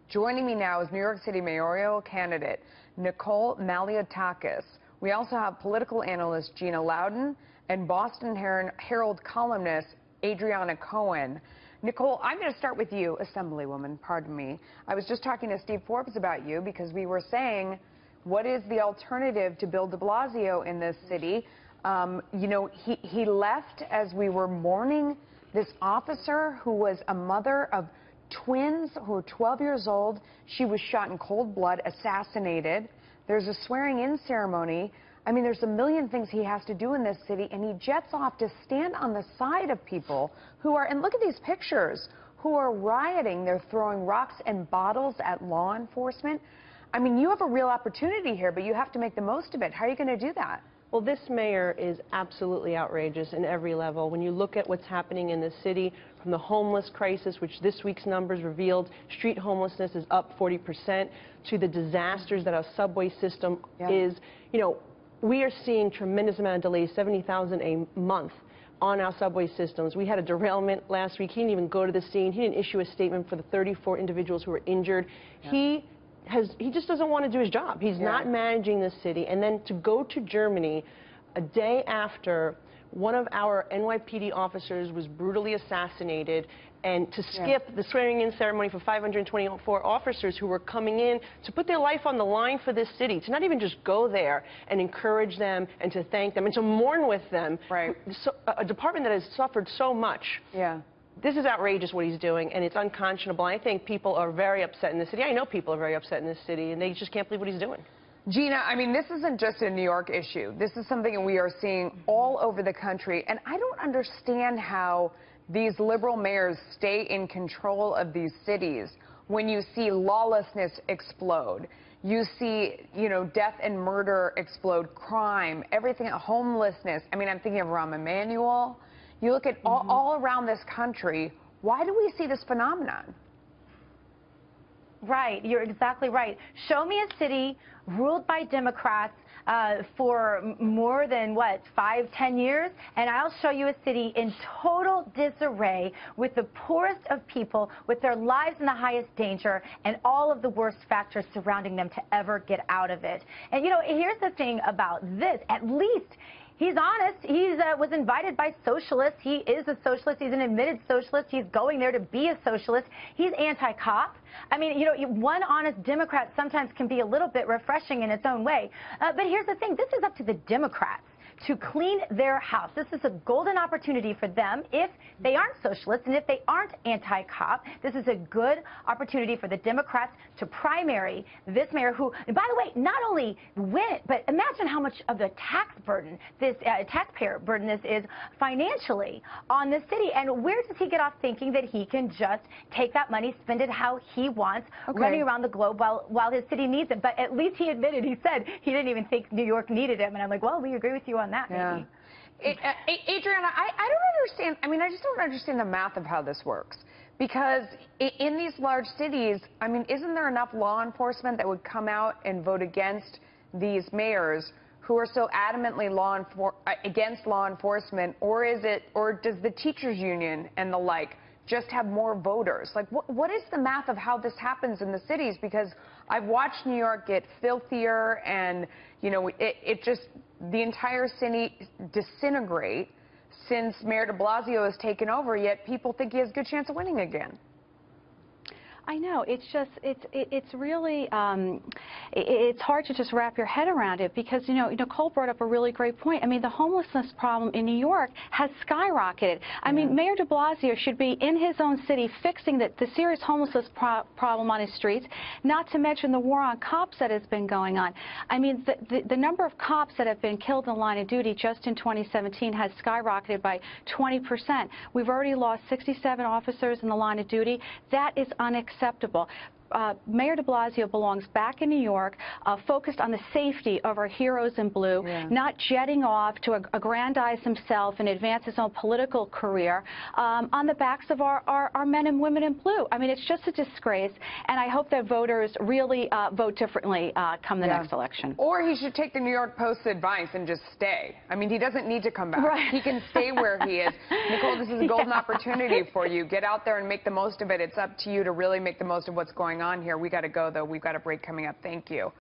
Joining me now is New York City mayoral candidate Nicole Malliotakis. We also have political analyst Gina Loudon and Boston Herald columnist Adriana Cohen. Nicole, I'm going to start with you, Assemblywoman, pardon me. I was just talking to Steve Forbes about you because we were saying, what is the alternative to Bill de Blasio in this city? You know, he left as we were mourning this officer who was a mother of twins who were 12 years old. She was shot in cold blood, assassinated. There's a swearing-in ceremony. I mean, there's a million things he has to do in this city, and he jets off to stand on the side of people who are, and look at these pictures, who are rioting. They're throwing rocks and bottles at law enforcement. I mean, you have a real opportunity here, but you have to make the most of it. How are you going to do that? Well, this mayor is absolutely outrageous in every level. When you look at what's happening in the city, from the homeless crisis, which this week's numbers revealed, street homelessness is up 40%, to the disasters that our subway system is, you know, we are seeing tremendous amount of delays, 70,000 a month on our subway systems. We had a derailment last week. He didn't even go to the scene. He didn't issue a statement for the 34 individuals who were injured. He just doesn't want to do his job. He's not managing the city. And then to go to Germany a day after one of our NYPD officers was brutally assassinated, and to skip the swearing-in ceremony for 524 officers who were coming in to put their life on the line for this city, to not even just go there and encourage them and to thank them and to mourn with them. Right. So, a department that has suffered so much. Yeah. This is outrageous what he's doing, and it's unconscionable. I think people are very upset in this city. I know people are very upset in this city, and they just can't believe what he's doing. Gina, I mean, this isn't just a New York issue. This is something we are seeing all over the country, and I don't understand how these liberal mayors stay in control of these cities when you see lawlessness explode. You see, you know, death and murder explode, crime, everything, homelessness. I mean, I'm thinking of Rahm Emanuel. You look at all around this country, why do we see this phenomenon? Right, you're exactly right. Show me a city ruled by Democrats for more than, what, 5-10 years, and I'll show you a city in total disarray with the poorest of people, with their lives in the highest danger, and all of the worst factors surrounding them to ever get out of it. And, you know, here's the thing about this. At least he's honest. He was invited by socialists. He is a socialist. He's an admitted socialist. He's going there to be a socialist. He's anti-cop. I mean, you know, one honest Democrat sometimes can be a little bit refreshing in its own way. But here's the thing. This is up to the Democrats to clean their house. This is a golden opportunity for them if they aren't socialists and if they aren't anti-cop. This is a good opportunity for the Democrats to primary this mayor who, and by the way, not only win, but imagine how much of the tax burden, this taxpayer burden this is financially on the city. And where does he get off thinking that he can just take that money, spend it how he wants, running around the globe while his city needs it? But at least he admitted, he said he didn't even think New York needed him. And I'm like, well, we agree with you on that, maybe. Adriana, I don't understand. I mean, I just don't understand the math of how this works. Because in these large cities, I mean, isn't there enough law enforcement that would come out and vote against these mayors who are so adamantly against law enforcement? Or does the teachers union and the like just have more voters? Like, what is the math of how this happens in the cities? Because I've watched New York get filthier and, you know, it just, the entire city disintegrate since Mayor de Blasio has taken over, yet people think he has a good chance of winning again. I know. It's just, it's really, it's hard to just wrap your head around it because, you know, Nicole brought up a really great point. I mean, the homelessness problem in New York has skyrocketed. I mean, Mayor de Blasio should be in his own city fixing the serious homelessness problem on his streets, not to mention the war on cops that has been going on. I mean, the number of cops that have been killed in the line of duty just in 2017 has skyrocketed by 20%. We've already lost 67 officers in the line of duty. That is unacceptable. Mayor de Blasio belongs back in New York, focused on the safety of our heroes in blue, not jetting off to aggrandize himself and advance his own political career on the backs of our men and women in blue. I mean, it's just a disgrace, and I hope that voters really vote differently come the next election. Or he should take the New York Post's advice and just stay. I mean, he doesn't need to come back. He can stay where he is. Nicole, this is a golden opportunity for you. Get out there and make the most of it. It's up to you to really make the most of what's going going on here. We got to go, though. We've got a break coming up. Thank you.